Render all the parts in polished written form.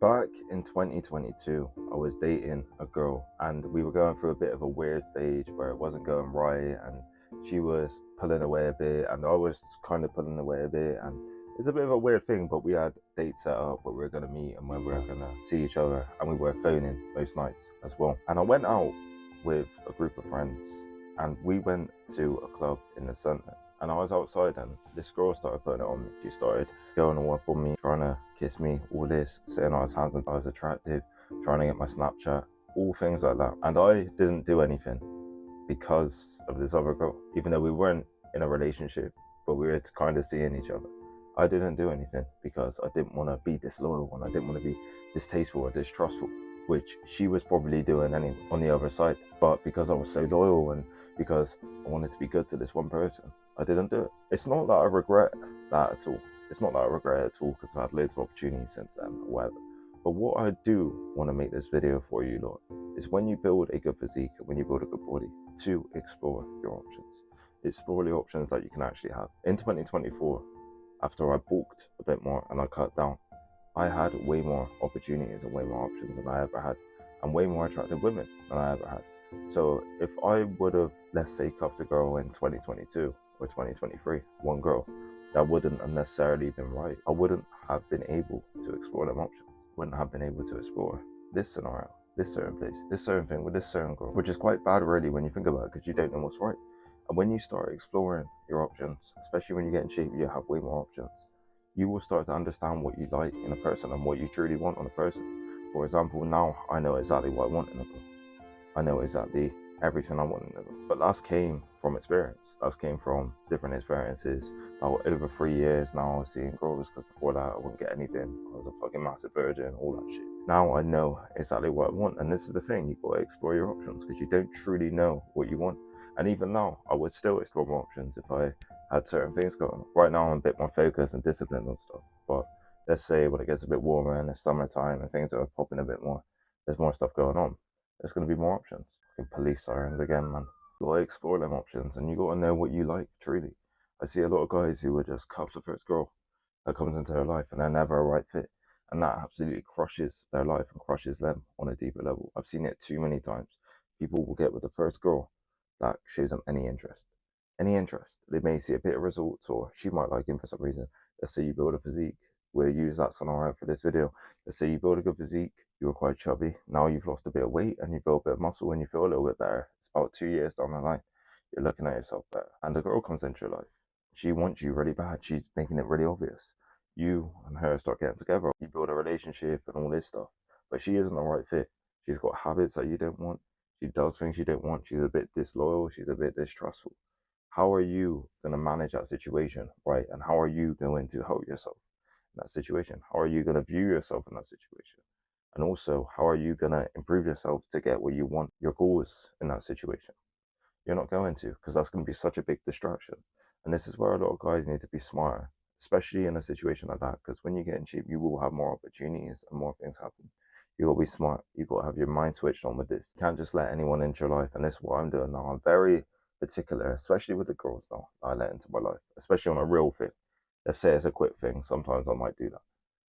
Back in 2022, I was dating a girl and we were going through a bit of a weird stage where it wasn't going right and she was pulling away a bit and I was kind of pulling away a bit, and it's a bit of a weird thing, but we had dates set up where we were going to meet and where we were going to see each other, and we were phoning most nights as well. And I went out with a group of friends and we went to a club in the centre, and I was outside and this girl started putting it on me. She started going all up on me, trying to kiss me, all this, saying I was handsome, I was attractive, trying to get my Snapchat, all things like that. And I didn't do anything because of this other girl, even though we weren't in a relationship, but we were kind of seeing each other. I didn't do anything because I didn't want to be disloyal and I didn't want to be distasteful or distrustful, which she was probably doing anyway on the other side. But because I was so loyal and because I wanted to be good to this one person, I didn't do it. It's not that I regret that at all. It's not that I regret it at all because I've had loads of opportunities since then or whatever. But what I do want to make this video for you lot is when you build a good physique, when you build a good body, to explore your options. Explore the options that you can actually have. In 2024, after I bulked a bit more and I cut down, I had way more opportunities and way more options than I ever had, and way more attractive women than I ever had. So if I would have, let's say, cuffed a girl in 2022 or 2023, one girl, that wouldn't have necessarily been right. I wouldn't have been able to explore them options. Wouldn't have been able to explore this scenario, this certain place, this certain thing with this certain girl, which is quite bad really when you think about it, because you don't know what's right. And when you start exploring your options, especially when you get in shape, you have way more options. You will start to understand what you like in a person and what you truly want on a person. For example, now I know exactly what I want in a girl. I know exactly everything I want in a girl. But that came from experience. That came from different experiences. Now, over 3 years now, I was seeing girls, because before that I wouldn't get anything. I was a fucking massive virgin, all that shit. Now I know exactly what I want, and this is the thing, you gotta explore your options because you don't truly know what you want. And even now, I would still explore my options if I had certain things going on. Right now, I'm a bit more focused and disciplined on stuff. But let's say when it gets a bit warmer and it's summertime and things are popping a bit more, there's more stuff going on. There's going to be more options. Fucking police sirens again, man. You gotta explore them options and you gotta know what you like, truly. I see a lot of guys who would just cuff the first girl that comes into their life and they're never a right fit. And that absolutely crushes their life and crushes them on a deeper level. I've seen it too many times. People will get with the first girl that shows them any interest. Any interest. They may see a bit of results, or she might like him for some reason. Let's say you build a physique. We'll use that scenario for this video. Let's say you build a good physique, you were quite chubby. Now you've lost a bit of weight and you build a bit of muscle and you feel a little bit better. It's about 2 years down the line. You're looking at yourself better. And a girl comes into your life. She wants you really bad. She's making it really obvious. You and her start getting together. You build a relationship and all this stuff. But she isn't the right fit. She's got habits that you don't want. She does things you don't want. She's a bit disloyal. She's a bit distrustful. How are you going to manage that situation, right? And how are you going to help yourself in that situation? How are you going to view yourself in that situation? And also, how are you going to improve yourself to get what you want, your goals in that situation? You're not going to, because that's going to be such a big distraction. And this is where a lot of guys need to be smarter, especially in a situation like that, because when you get in shape, you will have more opportunities and more things happen. You got to be smart. You got to have your mind switched on with this. You can't just let anyone into your life. And this is what I'm doing now. I'm very particular, especially with the girls now that I let into my life, especially on a real thing. Let's say it's a quick thing. Sometimes I might do that.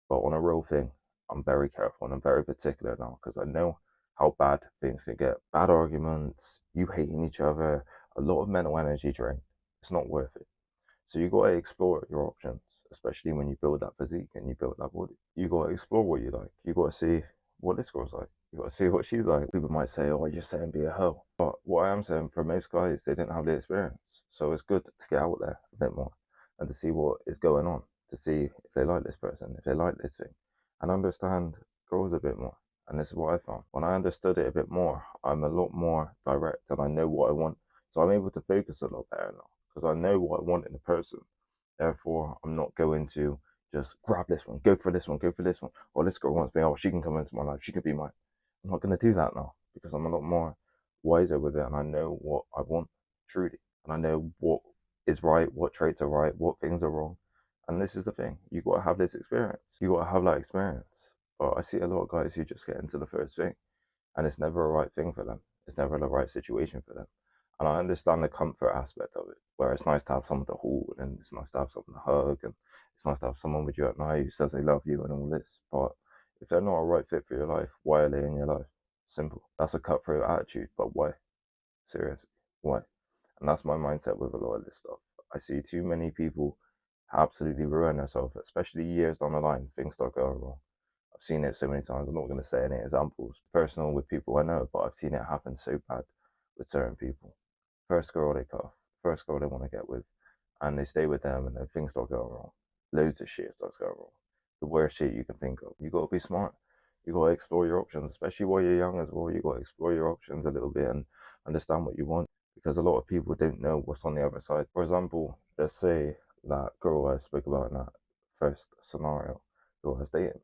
But on a real thing, I'm very careful and I'm very particular now because I know how bad things can get. Bad arguments, you hating each other, a lot of mental energy drain. It's not worth it. So you gotta explore your options, especially when you build that physique and you build that body. You gotta explore what you like. You gotta see what this girl's like. You gotta see what she's like. People might say, "Oh, you're saying be a hoe," but what I am saying, for most guys, they didn't have the experience. So it's good to get out there a bit more and to see what is going on, to see if they like this person, if they like this thing, and understand girls a bit more. And this is what I found. When I understood it a bit more, I'm a lot more direct and I know what I want. So I'm able to focus a lot better now because I know what I want in a person. Therefore, I'm not going to just grab this one, go for this one, go for this one. Oh, this girl wants me. Oh, she can come into my life. She could be mine. I'm not going to do that now because I'm a lot more wiser with it and I know what I want truly. And I know what is right, what traits are right, what things are wrong. And this is the thing. You got to have this experience. You got to have that experience. But I see a lot of guys who just get into the first thing and it's never a right thing for them. It's never the right situation for them. And I understand the comfort aspect of it, where it's nice to have someone to hold and it's nice to have someone to hug and it's nice to have someone with you at night who says they love you and all this. But If they're not a right fit for your life, why are they in your life? Simple. That's a cutthroat attitude, but why? Seriously, why? And that's my mindset with a lot of this stuff. I see too many people absolutely ruin themselves, especially years down the line. Things start going wrong. I've seen it so many times. I'm not going to say any examples personal with people I know, but I've seen it happen so bad with certain people. First girl they cut off, first girl they want to get with, and they stay with them, and then things start going wrong. Loads of shit starts going wrong. The worst shit you can think of. You gotta be smart. You gotta explore your options, especially while you're young as well. You gotta explore your options a little bit and understand what you want, because a lot of people don't know what's on the other side. For example, let's say that girl I spoke about in that first scenario, girl I was dating.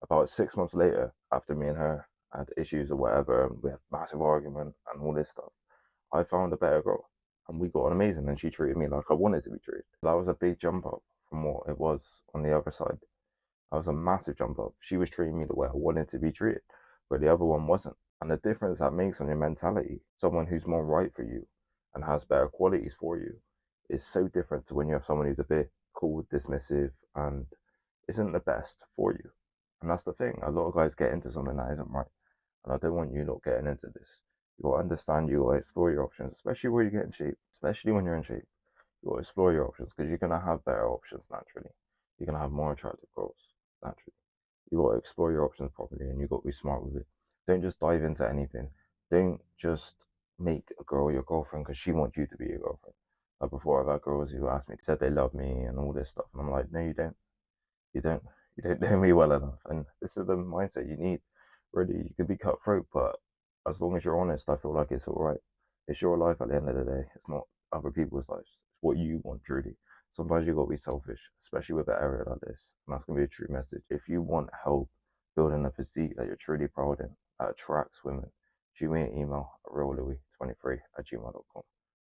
About 6 months later, after me and her had issues or whatever, and we had massive argument and all this stuff, I found a better girl and we got on amazing, and she treated me like I wanted to be treated. That was a big jump up from what it was on the other side. That was a massive jump up. She was treating me the way I wanted to be treated, but the other one wasn't. And the difference that makes on your mentality, someone who's more right for you and has better qualities for you, is so different to when you have someone who's a bit cold, dismissive, and isn't the best for you. And that's the thing. A lot of guys get into something that isn't right. And I don't want you not getting into this. You gotta understand, you gotta explore your options, especially when you get in shape, especially when you're in shape. You gotta explore your options because you're gonna have better options naturally. You're gonna have more attractive girls naturally. You gotta explore your options properly and you gotta be smart with it. Don't just dive into anything. Don't just make a girl your girlfriend because she wants you to be your girlfriend. Like before, I've had girls who asked me, said they love me and all this stuff, and I'm like, no, you don't. You don't. You don't know me well enough, and this is the mindset you need. Really, you can be cutthroat, but as long as you're honest, I feel like it's all right. It's your life at the end of the day. It's not other people's lives. It's what you want, truly. Sometimes you got to be selfish, especially with an area like this, and that's gonna be a true message. If you want help building a physique that you're truly proud in, that attracts women, shoot me an email at reallouis23@gmail.com.